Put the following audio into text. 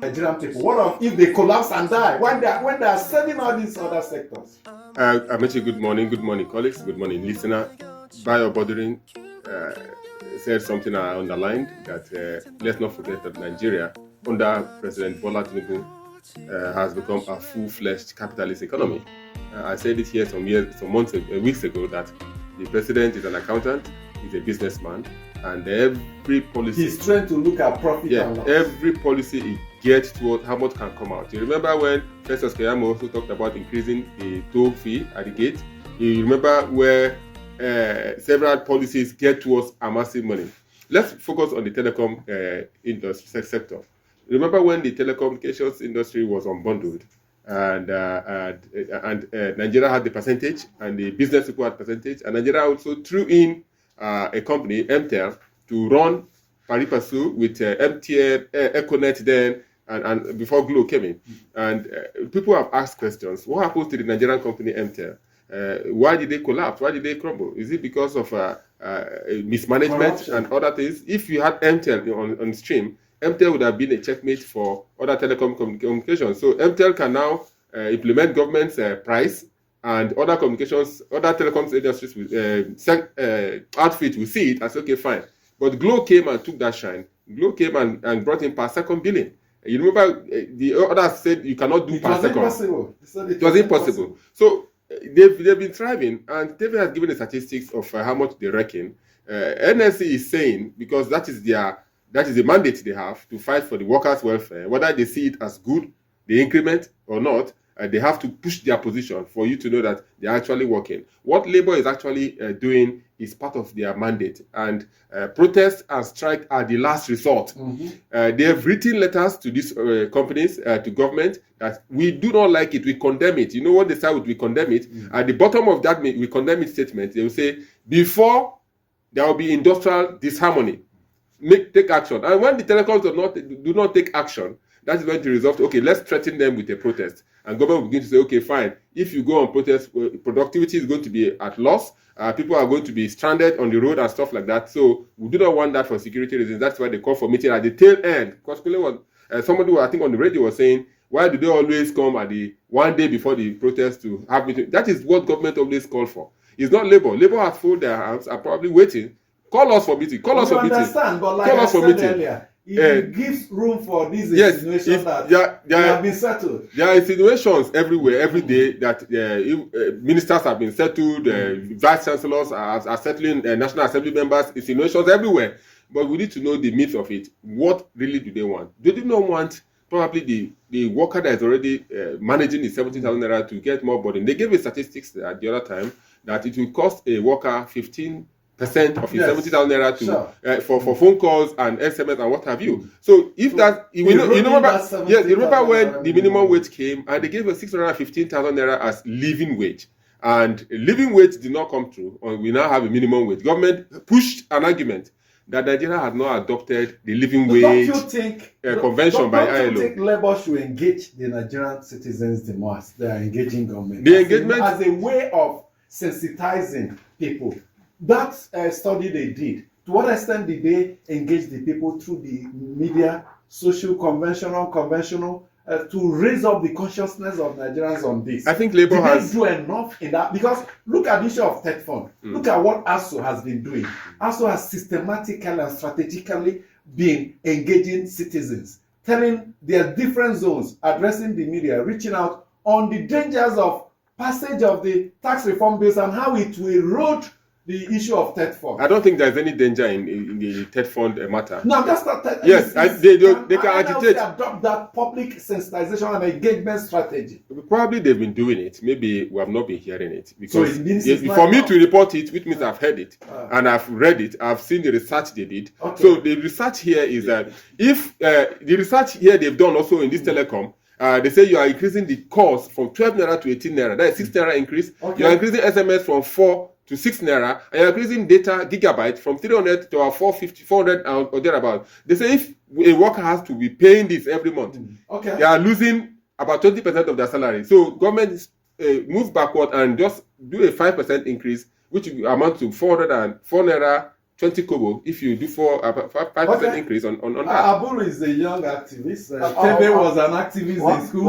Nigerian people? What of if they collapse and die when they are serving all these other sectors? Amechi, good morning, colleagues, good morning, listener. Bayo Bodrin said something I underlined that let's not forget that Nigeria, under President Bola Tinubu, has become a full-fledged capitalist economy. I said it here weeks ago that the president is an accountant, he's a businessman, and every policy he's trying to look at profit and loss. Every policy he gets towards how much can come out. You remember when Festus Keyamo also talked about increasing the toll fee at the gate? You remember where several policies get towards amassing money. Let's focus on the telecom industry sector. Remember when the telecommunications industry was unbundled, and Nigeria had the percentage, and the business people had percentage, and Nigeria also threw in a company, MTEL, to run pari passu with MTN, Econet then, and before Glo came in. And people have asked questions. What happens to the Nigerian company MTEL? Why did they collapse? Why did they crumble? Is it because of mismanagement corruption and other things? If you had MTEL on stream, MTEL would have been a checkmate for other telecom communications. So MTEL can now implement government's price, and other telecoms industries with outfit will see it as okay, fine. But Glo came and took that shine. Glo came and brought in per second billing. You remember the others said you cannot do per second. It was impossible. So they've been thriving, and David has given the statistics of how much they reckon. NSC is saying, because that is the mandate they have to fight for the workers' welfare, whether they see it as good, the increment or not, they have to push their position for you to know that they're actually working. What Labour is actually doing is part of their mandate, and protests and strike are the last resort. They have written letters to these companies, to government, that we do not like it, we condemn it. You know what they say with we condemn it? At the bottom of that we condemn it statement, they will say, before there will be industrial disharmony, take action. And when the telecoms do not take action, that is when to resolve, okay, let's threaten them with a protest. And government will begin to say, okay, fine, if you go on protest, productivity is going to be at loss, people are going to be stranded on the road and stuff like that. So we do not want that for security reasons. That's why they call for meeting at the tail end. Because somebody, I think on the radio, was saying, why do they always come at the one day before the protest to have meeting? That is what government always call for. It's not Labour. Labour has folded their arms, are probably waiting. Call us for meeting. Call us for meeting. Understand, but like I said earlier, it gives room for these insinuations that they have been settled. There are insinuations everywhere, every day, that ministers have been settled, vice chancellors are settling, National Assembly members, insinuations everywhere. But we need to know the myth of it. What really do they want? Do they not want probably the worker that is already managing the 70,000 naira to get more burden? They gave me statistics at the other time that it will cost a worker 15% of his 70,000 naira to for phone calls and SMS and what have you. So if that you remember when the minimum wage came and they gave us 615,000 naira as living wage, and living wage did not come through, and we now have a minimum wage. Government pushed an argument that Nigeria had not adopted the living wage convention by ILO. Don't you think Labour should engage the Nigerian citizens the most? They are engaging government. The engagement as a way of sensitizing people. That study they did, to what extent did they engage the people through the media, social, conventional, to raise up the consciousness of Nigerians on this? I think Labour has... Did they do enough in that? Because look at the issue of TED Fund. Look at what ASO has been doing. ASO has systematically and strategically been engaging citizens, telling their different zones, addressing the media, reaching out on the dangers of passage of the tax reform bills and how it will erode the issue of TED Fund. I don't think there's any danger in the TED Fund matter. No, that's not TED. Yes, they can agitate. Adopt that public sensitization and engagement strategy. Probably they've been doing it. Maybe we have not been hearing it. Because so for me to report it, which means I've heard it and I've read it, I've seen the research they did. Okay. So the research here is that if the research here they've done also in this telecom, they say you are increasing the cost from 12 naira to 18 naira. That is 6 naira increase. Okay. You are increasing SMS from 4 to 6 naira, and you're increasing data gigabyte from 300 to 450, 400 or thereabout. They say if a worker has to be paying this every month, they are losing about 20% of their salary. So government move backward and just do a 5% increase, which will amount to 404 naira 20 kobo if you do 5% increase on that. Aburu is a young activist. Tebe was an activist in school.